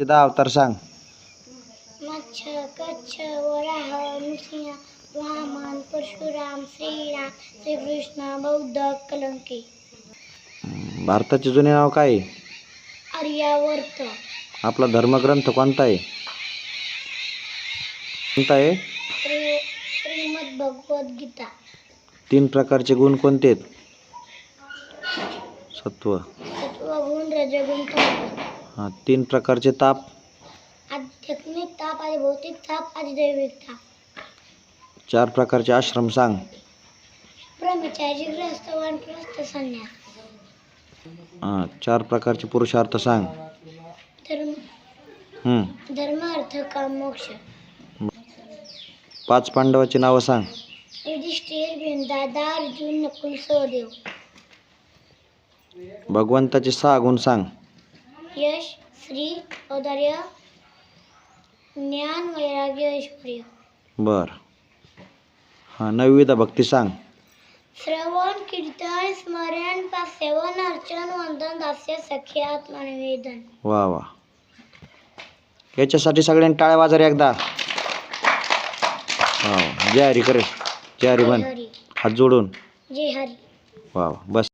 10 अवतार सांग. मत्स्य कच्छ वराह नृसिंह वामन परशुराम श्रीराम श्रीकृष्ण बौद्ध कलंकी. भारताचे जुने नाव काय आहे? आर्यावर्त. आपला धर्मग्रंथ कोणता आहे? कोणता आहे? श्रीमद भगवद गीता. 3 प्रकारचे गुण कोणते आहेत? सत्व. सत्वगुण रजगुण तमोगुण. 3 प्रकारचे ताप? आध्यात्मिक ताप आणि भौतिक ताप आणि दैविक ताप. 4 प्रकारचे आश्रम सांग. ब्रह्मचारी गृहस्थ वानप्रस्थ संन्यास. 4 प्रकारचे पुरुषार्थ सांग. धर्म अर्थ काम मोक्ष. 5 पांडवाची नावं सांग. युधिष्ठिर भीमदादा अर्जुन नकुल सहदेव. भगवंताचे 6 गुण सांग. यश श्री औदार्य ज्ञान वैराग्य ऐश्वर्य. बर. 9 भक्ती सांग. श्रवण कीर्तन स्मरण सेवन अर्चन वंदन दास्य सख्य आत्मनिवेदन. वा वा. याच्यासाठी सगळ्यांनी टाळ्या वाजवा एकदा. जय हरी करे. जय हरी म्हण. हरी. हात जोडून. जय हरी. वा वा. बस.